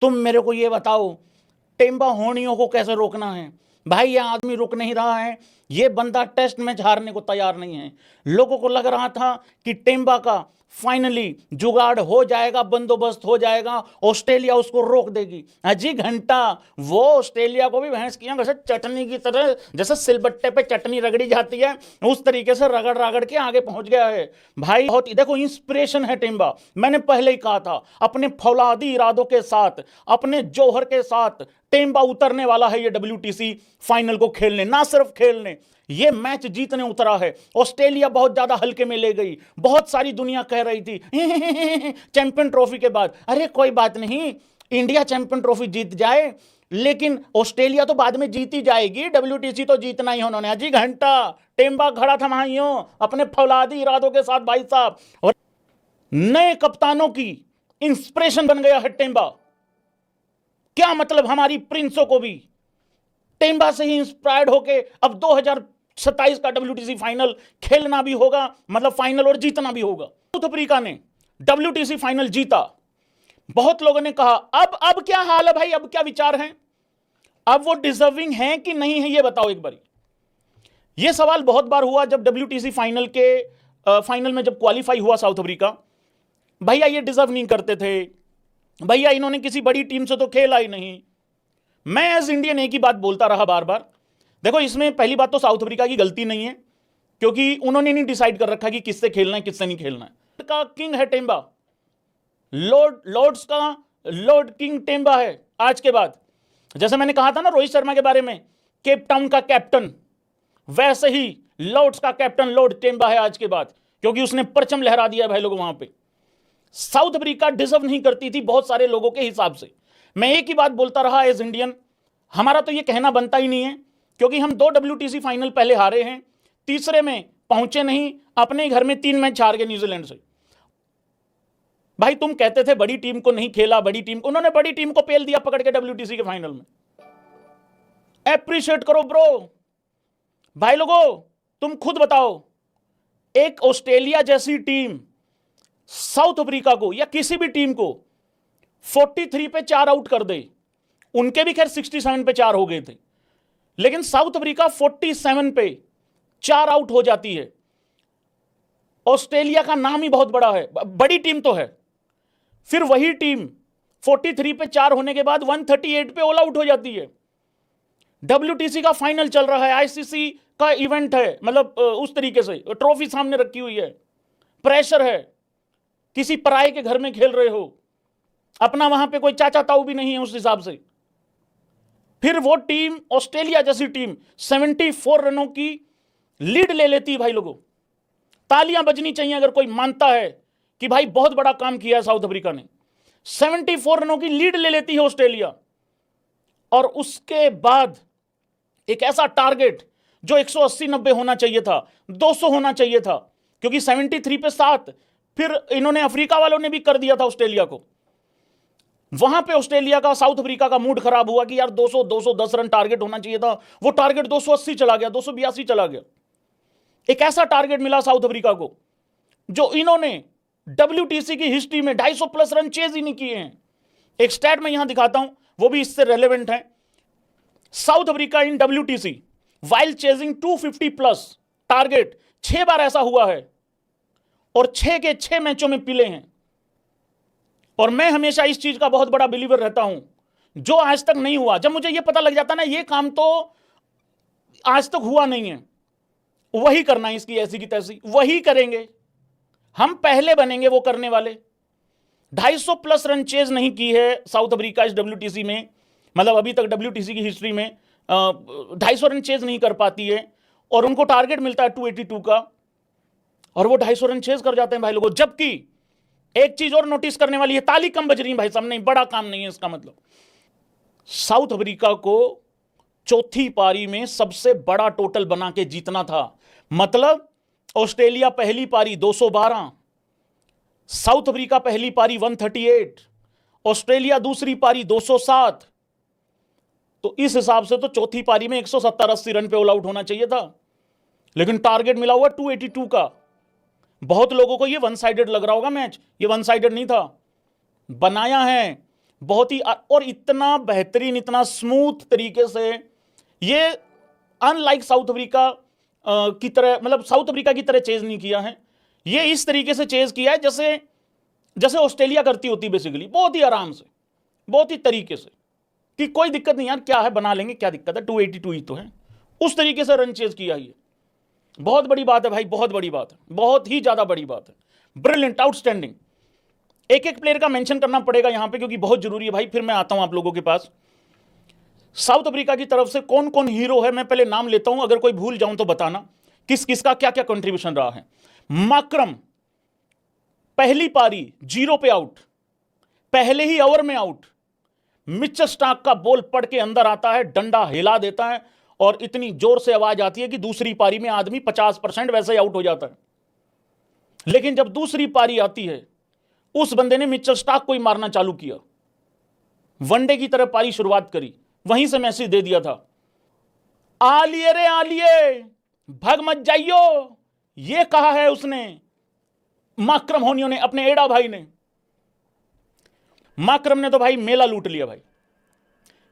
तुम मेरे को ये बताओ टेम्बा होनियों को कैसे रोकना है। भाई ये आदमी रुक नहीं रहा है, ये बंदा टेस्ट मैच हारने को तैयार नहीं है। लोगों को लग रहा था कि टेम्बा का फाइनली जुगाड़ हो जाएगा, बंदोबस्त हो जाएगा, ऑस्ट्रेलिया उसको रोक देगी। अजी घंटा वो ऑस्ट्रेलिया को भी भैंस की वैसे चटनी की तरह, जैसे सिलबट्टे पे चटनी रगड़ी जाती है उस तरीके से रगड़ रगड़ के आगे पहुंच गया है भाई। बहुत ही देखो इंस्पिरेशन है टेम्बा। मैंने पहले ही कहा था अपने फौलादी इरादों के साथ, अपने जौहर के साथ टेम्बा उतरने वाला है ये WTC फाइनल को खेलने। ना सिर्फ खेलने, ये मैच जीतने उतरा है। ऑस्ट्रेलिया बहुत ज्यादा हल्के में ले गई। बहुत सारी दुनिया कह रही थी चैंपियन ट्रॉफी के बाद, अरे कोई बात नहीं, इंडिया चैंपियन ट्रॉफी जीत जाए लेकिन ऑस्ट्रेलिया तो बाद में जीती जाएगी, WTC तो जीतना ही उन्होंने। अजी घंटा टेम्बा खड़ा था भाइयों अपने फौलादी इरादों के साथ भाई साहब, और नए कप्तानों की इंस्पिरेशन बन गया है टेम्बा। क्या मतलब, हमारी प्रिंसों को भी टेम्बा से ही इंस्पायर्ड होके अब 2027 का WTC फाइनल खेलना भी होगा, मतलब फाइनल और जीतना भी होगा। साउथ अफ्रीका ने WTC फाइनल जीता। बहुत लोगों ने कहा अब क्या हाल है भाई, अब क्या विचार है, अब वो डिजर्विंग है कि नहीं है, ये बताओ एक बार। ये सवाल बहुत बार हुआ जब WTC फाइनल में जब क्वालिफाई हुआ साउथ अफ्रीका। भैया ये डिजर्व नहीं करते थे, भैया इन्होंने किसी बड़ी टीम से तो खेला ही नहीं। मैं एज इंडियन एक ही बात बोलता रहा बार बार। देखो इसमें पहली बात तो साउथ अफ्रीका की गलती नहीं है, क्योंकि उन्होंने नहीं डिसाइड कर रखा कि किससे खेलना है किससे नहीं खेलना है। का किंग है टेम्बा, लॉर्ड्स का लॉर्ड किंग टेम्बा है आज के बाद। जैसे मैंने कहा था ना रोहित शर्मा के बारे में, केप टाउन का कैप्टन, वैसे ही लॉर्ड्स का कैप्टन लॉर्ड टेम्बा है आज के बाद, क्योंकि उसने परचम लहरा दिया भाई लोग वहां पे। साउथ अफ्रीका डिजर्व नहीं करती थी बहुत सारे लोगों के हिसाब से। मैं एक ही बात बोलता रहा एज इंडियन, हमारा तो ये कहना बनता ही नहीं है, क्योंकि हम 2 WTC फाइनल पहले हारे हैं, तीसरे में पहुंचे नहीं, अपने घर में 3 मैच हार गए न्यूजीलैंड से। भाई तुम कहते थे बड़ी टीम को नहीं खेला, बड़ी टीम, उन्होंने बड़ी टीम को पेल दिया पकड़ के WTC के फाइनल में। एप्रिशिएट करो ब्रो। भाई लोगों तुम खुद बताओ, एक ऑस्ट्रेलिया जैसी टीम साउथ अफ्रीका को या किसी भी टीम को 43 पे 4 आउट कर दे, उनके भी खैर 67 पे 4 हो गए थे, लेकिन साउथ अफ्रीका 47 पे 4 आउट हो जाती है। ऑस्ट्रेलिया का नाम ही बहुत बड़ा है, बड़ी टीम तो है, फिर वही टीम 43 पे 4 होने के बाद 138 पे ऑल आउट हो जाती है। WTC का फाइनल चल रहा है, ICC का इवेंट है, मतलब उस तरीके से ट्रॉफी सामने रखी हुई है, प्रेशर है, किसी पराये के घर में खेल रहे हो, अपना वहां पे कोई चाचा ताऊ भी नहीं है उस हिसाब से। फिर वो टीम, ऑस्ट्रेलिया जैसी टीम 74 रनों की लीड ले लेती है। भाई लोगों तालियां बजनी चाहिए अगर कोई मानता है कि भाई बहुत बड़ा काम किया है साउथ अफ्रीका ने। 74 रनों की लीड ले लेती है ऑस्ट्रेलिया, और उसके बाद एक ऐसा टारगेट जो 180-90 होना चाहिए था, 200 होना चाहिए था, क्योंकि 73 पे 7 फिर इन्होंने अफ्रीका वालों ने भी कर दिया था ऑस्ट्रेलिया को। वहां पे ऑस्ट्रेलिया का, साउथ अफ्रीका का मूड खराब हुआ कि यार 210 रन टारगेट होना चाहिए था, वो टारगेट 280 चला गया, 282 चला गया। एक ऐसा टारगेट मिला साउथ अफ्रीका को जो इन्होंने WTC की हिस्ट्री में 250 प्लस रन चेज ही नहीं किए हैं। एक स्टैट मैं यहां दिखाता हूं, वो भी इससे रेलेवेंट है। South Africa in WTC while chasing 250 plus target 6 बार ऐसा हुआ है, और 6 के 6 मैचों में पिले हैं। और मैं हमेशा इस चीज का बहुत बड़ा बिलीवर रहता हूं, जो आज तक नहीं हुआ। जब मुझे यह पता लग जाता ना ये काम तो आज तक हुआ नहीं है, वही करना है, इसकी ऐसी की तैसी वही करेंगे, हम पहले बनेंगे वो करने वाले। 250 प्लस रन चेज नहीं की है साउथ अफ्रीका इस WTC में, मतलब अभी तक WTC की हिस्ट्री में 250 रन चेज नहीं कर पाती है, और उनको टारगेट मिलता है 282 का, और वो 250 रन चेज कर जाते हैं भाई लोगों। जबकि एक चीज और नोटिस करने वाली है, ताली कम बज रही है भाई साहब, नहीं बड़ा काम नहीं है इसका मतलब। साउथ अफ्रीका को चौथी पारी में सबसे बड़ा टोटल बना के जीतना था, मतलब ऑस्ट्रेलिया पहली पारी 212, साउथ अफ्रीका पहली पारी 138, ऑस्ट्रेलिया दूसरी पारी 207। तो इस हिसाब से तो चौथी पारी में 170-80 रन पे ऑल आउट होना चाहिए था, लेकिन टारगेट मिला हुआ 282 का। बहुत लोगों को ये वन साइडेड लग रहा होगा मैच, ये वन साइडेड नहीं था, बनाया है बहुत ही, और इतना बेहतरीन, इतना स्मूथ तरीके से, ये अनलाइक साउथ अफ्रीका की तरह, मतलब साउथ अफ्रीका की तरह चेज नहीं किया है, ये इस तरीके से चेज किया है जैसे जैसे ऑस्ट्रेलिया करती होती बेसिकली, बहुत ही आराम से, बहुत ही तरीके से, कि कोई दिक्कत नहीं यार, क्या है बना लेंगे, क्या दिक्कत है, 282 ही तो है, उस तरीके से रन चेज किया। ये बहुत बड़ी बात है भाई, बहुत बड़ी बात है, बहुत ही ज्यादा बड़ी बात है, ब्रिलियंट, आउटस्टैंडिंग। एक एक प्लेयर का मेंशन करना पड़ेगा यहां पे क्योंकि बहुत जरूरी है भाई, फिर मैं आता हूं आप लोगों के पास। साउथ अफ्रीका की तरफ से कौन कौन हीरो है, मैं पहले नाम लेता हूं, अगर कोई भूल जाऊं तो बताना किस किस का क्या क्या कंट्रीब्यूशन रहा है। माक्रम पहली पारी 0 पे आउट, पहले ही ओवर में आउट। मिचेल स्टार्क का बॉल पड़ के अंदर आता है, डंडा हिला देता है और इतनी जोर से आवाज आती है कि दूसरी पारी में आदमी 50% वैसे ही आउट हो जाता है। लेकिन जब दूसरी पारी आती है, उस बंदे ने मिचेल स्टार्क को ही मारना चालू किया, वनडे की तरह पारी शुरुआत करी, वहीं से मैसेज दे दिया था, आलिए रे आलिए, भग मत जाइयो, ये कहा है उसने, माक्रम होनियो ने, अपने एड़ा भाई ने। माक्रम ने तो भाई मेला लूट लिया भाई।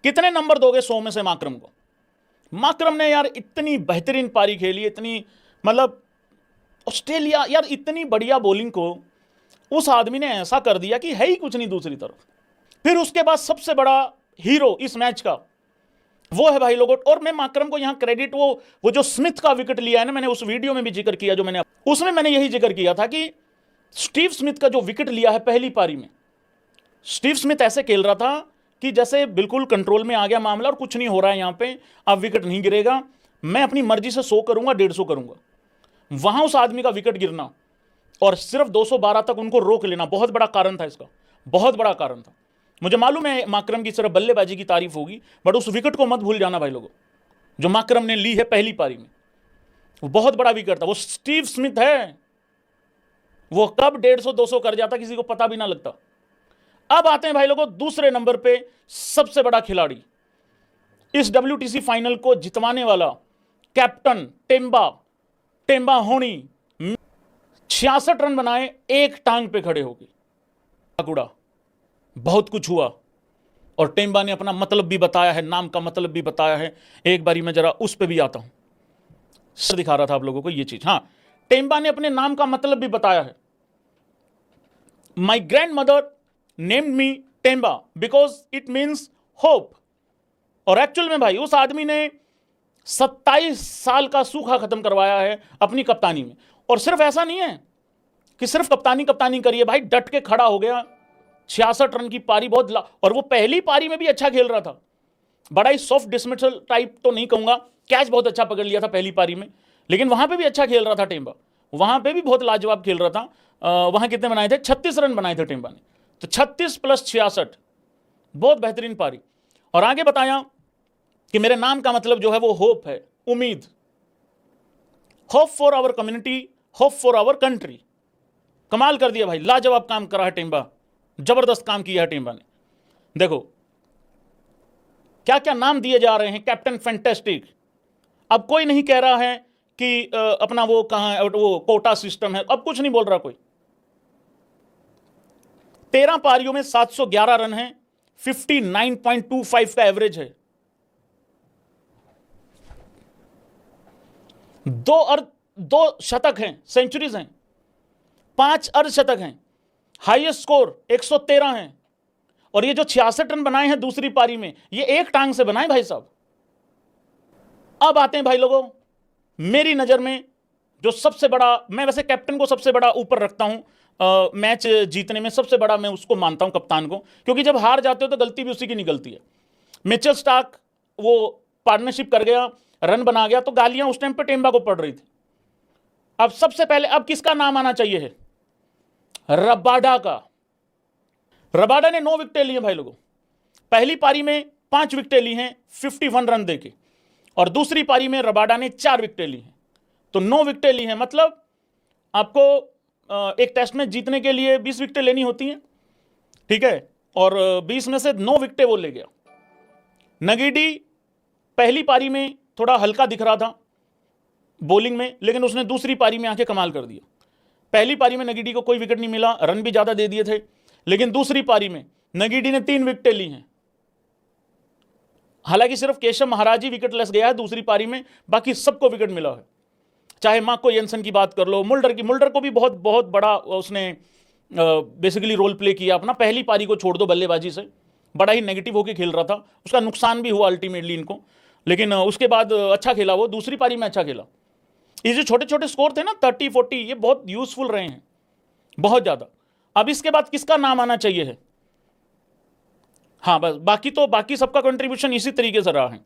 कितने नंबर दोगे 100 में से माक्रम को? माक्रम ने यार इतनी बेहतरीन पारी खेली, इतनी, मतलब ऑस्ट्रेलिया यार इतनी बढ़िया बॉलिंग को उस आदमी ने ऐसा कर दिया कि है ही कुछ नहीं दूसरी तरफ। फिर उसके बाद सबसे बड़ा हीरो इस मैच का वो है भाई लोगों, और मैं माक्रम को यहां क्रेडिट, वो जो स्मिथ का विकेट लिया है ना, मैंने उस वीडियो में भी जिक्र किया जो मैंने, उसमें मैंने यही जिक्र किया था कि स्टीव स्मिथ का जो विकेट लिया है पहली पारी में, स्टीव स्मिथ ऐसे खेल रहा था कि जैसे बिल्कुल कंट्रोल में आ गया मामला और कुछ नहीं हो रहा है, यहां पे अब विकेट नहीं गिरेगा, मैं अपनी मर्जी से 100 करूंगा, 150 करूंगा। वहां उस आदमी का विकेट गिरना और सिर्फ 212 तक उनको रोक लेना बहुत बड़ा कारण था इसका, बहुत बड़ा कारण था। मुझे मालूम है माक्रम की सिर्फ बल्लेबाजी की तारीफ होगी, बट उस विकेट को मत भूल जाना भाई लोगों, जो माक्रम ने ली है पहली पारी में, वो बहुत बड़ा विकेट था। वो स्टीव स्मिथ है, वो कब 150-200 कर जाता किसी को पता भी ना लगता। अब आते हैं भाई लोगों दूसरे नंबर पे, सबसे बड़ा खिलाड़ी, इस WTC फाइनल को जितवाने वाला कैप्टन टेम्बा होनी, 66 रन बनाए एक टांग पे खड़े होके, कुड़ा बहुत कुछ हुआ और टेम्बा ने अपना मतलब भी बताया है, नाम का मतलब भी बताया है। एक बारी मैं जरा उस पे भी आता हूं, सर दिखा रहा था आप लोगों को ये चीज। हां, टेम्बा ने अपने नाम का मतलब भी बताया है। My grand mother named me Temba because it means hope. और एक्चुअल में भाई उस आदमी ने 27 साल का सूखा खत्म करवाया है अपनी कप्तानी में। और सिर्फ ऐसा नहीं है कि सिर्फ कप्तानी करिए भाई, डट के खड़ा हो गया। 66 रन की पारी बहुत और वो पहली पारी में भी अच्छा खेल रहा था, बड़ा ही सॉफ्ट डिसमिसल टाइप तो नहीं कहूंगा, कैच बहुत अच्छा पकड़ लिया था पहली पारी में, लेकिन वहां पे भी अच्छा खेल रहा था टेम्बा, वहां पे भी बहुत लाजवाब खेल रहा था। वहां कितने बनाए थे? 36 रन बनाए थे टेम्बा ने, तो 36 + 66, बहुत बेहतरीन पारी। और आगे बताया कि मेरे नाम का मतलब जो है वो होप है, उम्मीद, hope for our community, hope for our country. कमाल कर दिया भाई, लाजवाब काम करा है टेम्बा, जबरदस्त काम किया है टेम्बा ने। देखो क्या क्या नाम दिए जा रहे हैं, कैप्टन फैंटास्टिक। अब कोई नहीं कह रहा है कि अपना वो कहां है, वो कोटा सिस्टम है, अब कुछ नहीं बोल रहा कोई। 13 पारियों में 711 रन है, 59.25 का एवरेज है, 2 शतक हैं, सेंचुरीज हैं, 5 अर्धशतक हैं, हाईएस्ट स्कोर 113 है। और ये जो 66 रन बनाए हैं दूसरी पारी में, ये एक टांग से बनाए भाई साहब। अब आते हैं भाई लोगों, मेरी नजर में जो सबसे बड़ा, मैं वैसे कैप्टन को सबसे बड़ा ऊपर रखता हूं, मैच जीतने में सबसे बड़ा मैं उसको मानता हूं, कप्तान को, क्योंकि जब हार जाते हो तो गलती भी उसी की निकलती है। मिचेल स्टार्क वो पार्टनरशिप कर गया, रन बना गया, तो गालियां उस टाइम पे टेम्बा को पड़ रही थी। अब सबसे पहले अब किसका नाम आना चाहिए है? रबाडा का। रबाडा ने 9 विकेटें ली हैं भाई लोगों, पहली पारी में 5 विकेटें ली हैं 51 रन देके, और दूसरी पारी में रबाडा ने 4 विकेटें ली हैं, तो 9 विकेटें ली हैं। मतलब आपको एक टेस्ट में जीतने के लिए 20 विकेटें लेनी होती हैं, ठीक है, और 20 में से 9 विकेटें वो ले गया। नगीडी पहली पारी में थोड़ा हल्का दिख रहा था बॉलिंग में, लेकिन उसने दूसरी पारी में आके कमाल कर दिया। पहली पारी में नगीडी को कोई विकेट नहीं मिला, रन भी ज्यादा दे दिए थे, लेकिन दूसरी पारी में नगीडी ने 3 विकेटें ली हैं। हालांकि सिर्फ केशव महाराज ही विकेटलेस गया है दूसरी पारी में, बाकी सबको विकेट मिला है। चाहे मार्को जेनसन की बात कर लो, मुल्डर को भी बहुत बहुत बड़ा उसने बेसिकली रोल प्ले किया अपना। पहली पारी को छोड़ दो बल्लेबाजी से, बड़ा ही नेगेटिव होकर खेल रहा था, उसका नुकसान भी हुआ अल्टीमेटली इनको, लेकिन उसके बाद अच्छा खेला वो, दूसरी पारी में अच्छा खेला। ये जो छोटे छोटे स्कोर थे ना 30-40, ये बहुत यूजफुल रहे हैं, बहुत ज़्यादा। अब इसके बाद किसका नाम आना चाहिए है? हाँ बस, बाकी सबका कंट्रीब्यूशन इसी तरीके से रहा है।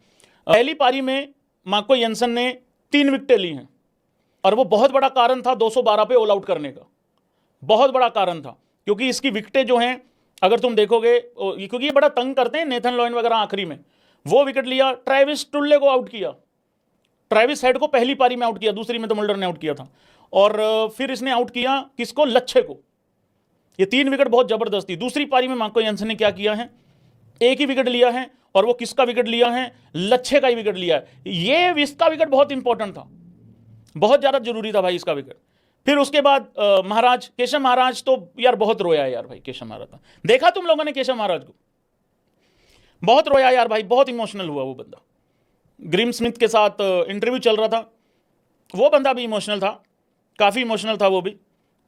पहली पारी में मार्को जेनसन ने 3 विकेटें ली हैं और वो बहुत बड़ा कारण था 212 पे ऑल आउट करने का, बहुत बड़ा कारण था। क्योंकि इसकी विकेटें जो हैं अगर तुम देखोगे, क्योंकि ये बड़ा तंग करते हैं नेथन लॉयन वगैरह आखिरी में, वो विकेट लिया, ट्रेविस टुल्ले को आउट किया, ट्रेविस हेड को पहली पारी में आउट किया, दूसरी में तो मुल्डर ने आउट किया था, और फिर इसने आउट किया किसको? लच्छे को। ये 3 विकेट बहुत जबरदस्त थी। दूसरी पारी में मार्को जेनसन ने क्या किया है? एक ही विकेट लिया है, और वो किसका विकेट लिया है? लच्छे का ही विकेट लिया है। ये इसका विकेट बहुत इंपॉर्टेंट था, बहुत ज्यादा जरूरी था भाई इसका विकेट। फिर उसके बाद महाराज, केशव महाराज तो यार बहुत रोया यार भाई, केशव महाराज था, देखा तुम लोगों ने केशव महाराज को? बहुत रोया यार भाई, बहुत इमोशनल हुआ वो बंदा। ग्रिम स्मिथ के साथ इंटरव्यू चल रहा था, वो बंदा भी इमोशनल था, काफ़ी इमोशनल था वो भी,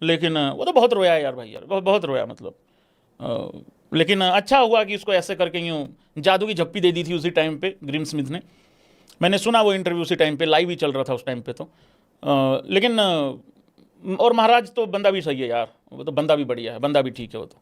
लेकिन वो तो बहुत रोया यार भाई, यार बहुत रोया मतलब। लेकिन अच्छा हुआ कि उसको ऐसे करके यूँ जादू की झप्पी दे दी थी उसी टाइम पे ग्रिम स्मिथ ने। मैंने सुना वो इंटरव्यू उसी टाइम पे, लाइव ही चल रहा था उस टाइम पे तो। लेकिन और महाराज तो बंदा भी सही है यार, वो तो बंदा भी बढ़िया है, बंदा भी ठीक है वो तो।